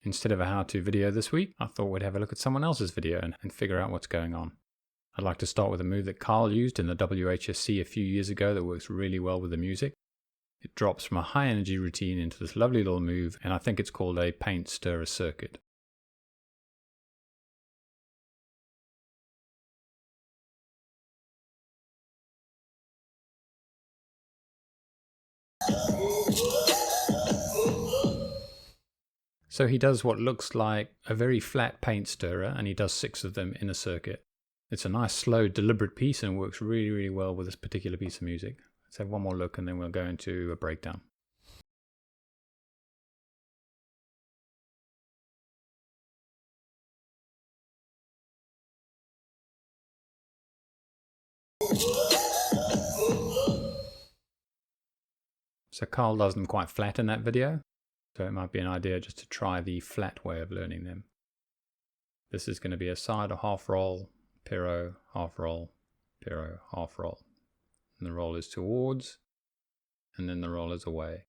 Instead of a how-to video this week, I thought we'd have a look at someone else's video and figure out what's going on. I'd like to start with a move that Carl used in the WHSC a few years ago that works really well with the music. It drops from a high energy routine into this lovely little move, and I think it's called a paint stirrer circuit. So he does what looks like a very flat paint stirrer, and he does 6 of them in a circuit. It's a nice, slow, deliberate piece and works really, really well with this particular piece of music. Let's have one more look and then we'll go into a breakdown. So Carl does them quite flat in that video. So it might be an idea just to try the flat way of learning them. This is going to be a side or half roll, piro, half roll, piro, half roll. And the roll is towards, and then the roll is away.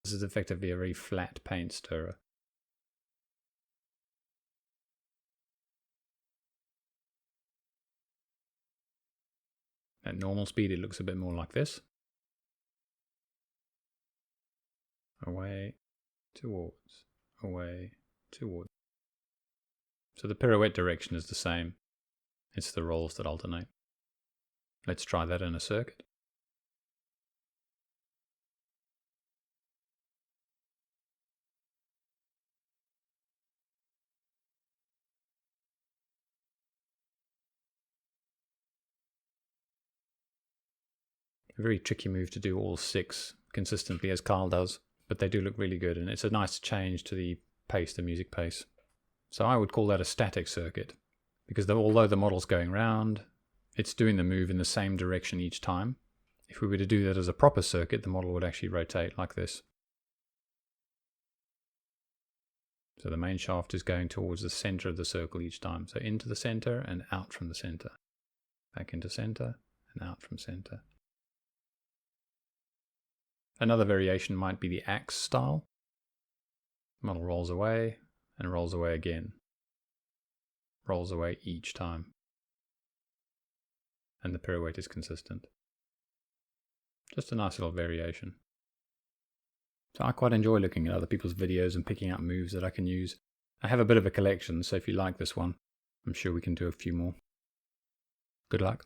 This is effectively a very flat paint stirrer. At normal speed it looks a bit more like this. Away, towards, away, towards. So the pirouette direction is the same. It's the rolls that alternate. Let's try that in a circuit. A very tricky move to do all 6 consistently as Carl does, but they do look really good, and it's a nice change to the pace, the music pace. So I would call that a static circuit, because although the model's going round, it's doing the move in the same direction each time. If we were to do that as a proper circuit, the model would actually rotate like this. So the main shaft is going towards the center of the circle each time. So into the center and out from the center. Back into center and out from center. Another variation might be the axe style. The model rolls away and rolls away again. Rolls away each time. And the pirouette is consistent. Just a nice little variation. So I quite enjoy looking at other people's videos and picking out moves that I can use. I have a bit of a collection, so if you like this one, I'm sure we can do a few more. Good luck.